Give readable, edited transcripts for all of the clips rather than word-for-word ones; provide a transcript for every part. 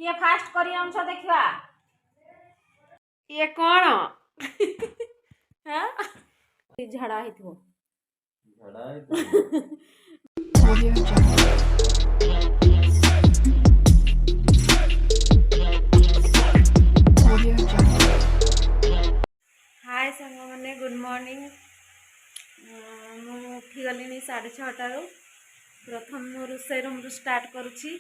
किए फास्ट करी अंश देखा ये कौन झाड़ा है हाय सांग मैंने गुड मॉर्निंग मुठी गली 6:30 प्रथम मो रोषे रूम स्टार्ट करुच्ची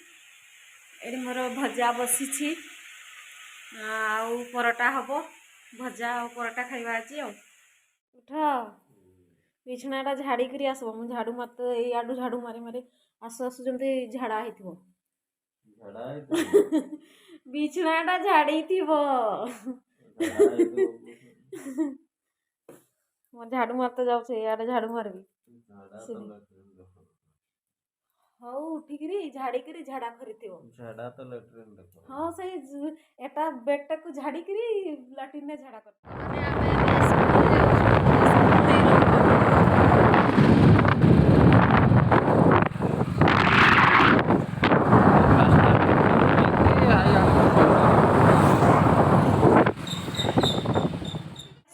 ये मोर भजा बसी परोटा हम भजा आ परोटा खाइबा आज उठ बिछनाटा झाड़ी आसब मु झाड़ू मत याडू झाड़ू मारी मारी आसु आसु जमी झाड़ा हो बिछनाटा झाड़ी मो झाड़ू मारते जाऊे याडे झाड़ू मारबी हौ उठिकी झाड़ी झाड़ा कर हाँ से एटा बेडटा को झाड़ी लाट्रिन झाड़ा कर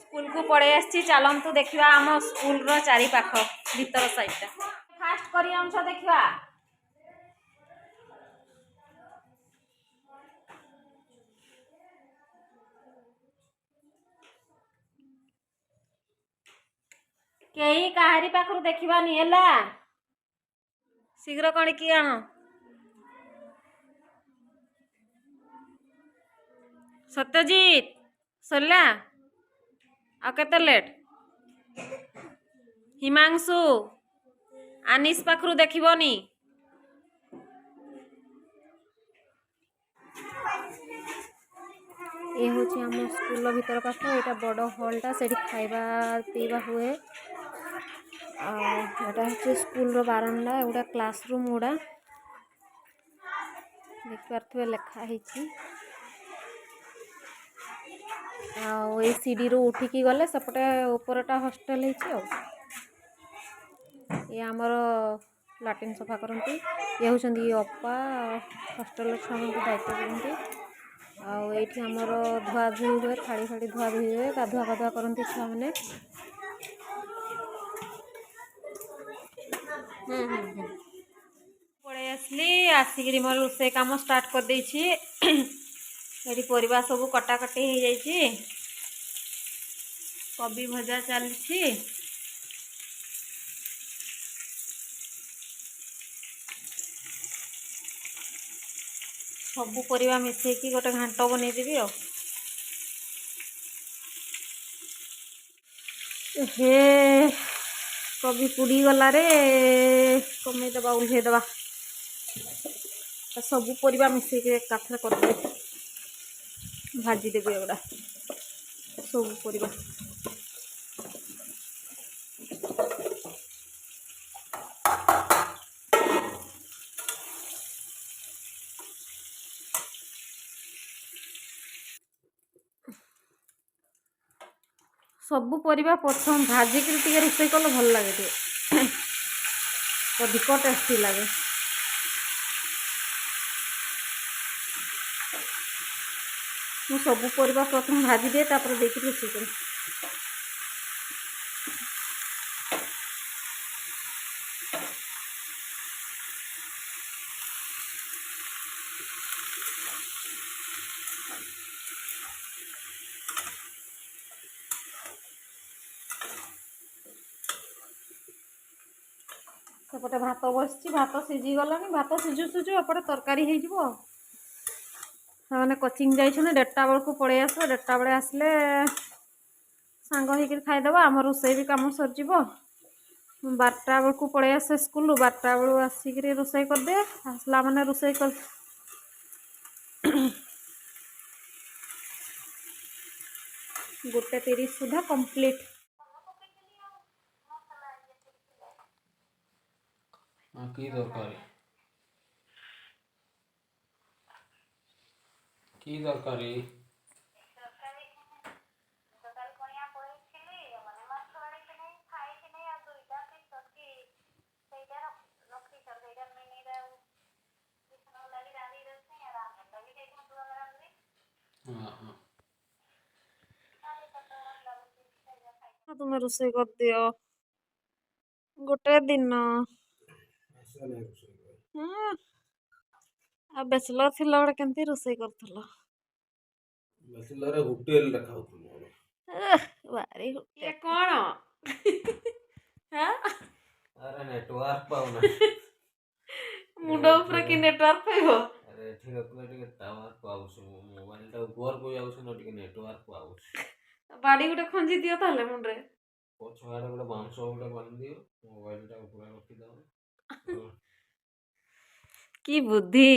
स्कूल को पड़े आसी चलतु देखा आम स्कूल चारि पाख भीतर साइडटा फास्ट करी अंश देखा कई काहारी पाखर देखबानी है शीघ्र कण कि आण सत्यजीत सरला आ केते लेट हिमांशु आनिश पाखरु देखबनी ये हूँ आम स्कूल भीतर पाख यहाँ बड़ हॉलटा से खाइबा पीवा हुए यहाँ हूँ स्कूल बारंडा एगुड़ा क्लासरूम गुड़ा देखिपे लिखाही ये सीढ़ी रू उठिकी गले सेपटे उपरटा हॉस्टेल ये आमर लाट्रिन सफा करती ये होती अपा हॉस्टेल छुआ दायित्व करती आईटी आमर धुआ धुई हुए थाड़ी फाड़ी धुआ धुई हुए गाधुआ गाधुआ करती छुआ मैंने पड़े आसली आसिक मोर रोषे काम स्टार्ट कर देछि ये परिबा सब कटाकटी हो जाइए कबी भजा चलछि सबू परिबा मिसेकी गोटे घांट बनईदेवी हे कभी पुड़ी गला रे कमेदबा उल्हेदबा सबू परिबा मिसेकी एकाथरे करदे भाजीदेवी एगुड़ा सबू परिबा सबू परिबा प्रथम भाजिक रोषे कले भल लगे अधिक टेस्टी लगे मु सबू परिबा प्रथम भाजी दे तापर देखि रोषे करे सेपटे भात बसची भात सीझी गलानी भात सीझु सीझु एपटे तरकारी मैंने कोचिंग जाइए 1:30 बेलू पड़े आस 1:30 बेले आसले सांग होकर खाईदेव आम रोषे भी कम सरज 12टा बेलू पड़े आसे स्कूल 12टा बेलू आसिक रोषे करदे आसला मैंने रोषे कर 1:30 सुधा कंप्लीट की दरकार की दरकारी ହଁ। ତୁମେ ରୋଷେଇ କରିଦିଅ ଗୋଟେ ଦିନ। ହଁ। ଆଉ ବ୍ୟାଚଲର ଥିଲା ବେଳେ କେମିତି ରୋଷେଇ କରୁଥିଲ? ବ୍ୟାଚଲରରେ ହୋଟେଲରେ ଖାଉଥିଲୁ ଆମେ। ଭାରି ଇଏ କଣ? ହାଁ? ଆରେ ନେଟୱାର୍କ ପାଉନାହିଁ। ମୁଣ୍ଡ ଉପରେ କି ନେଟୱାର୍କ ପାଇବ? ଆରେ ଏଠି ରଖିଲେ ଟିକେ ଟାୱାର ପାଉଛି। ମୋବାଇଲଟା ଉପରକୁ ଯାଉଛି ନା ଟିକେ ନେଟୱାର୍କ ପାଉଛି। ବାଡି ଗୋଟେ ଖଞ୍ଜି ଦିଅ ତାହେଲେ ମୁଣ୍ଡରେ। ପଛ ଆଡେ ଗୋଟେ ବାଉଁଶ ଗୋଟେ ବାନ୍ଧି ଦିଅ, ମୋବାଇଲଟା ଉପରେ ରଖିଦବ। କି ବୁଦ୍ଧି।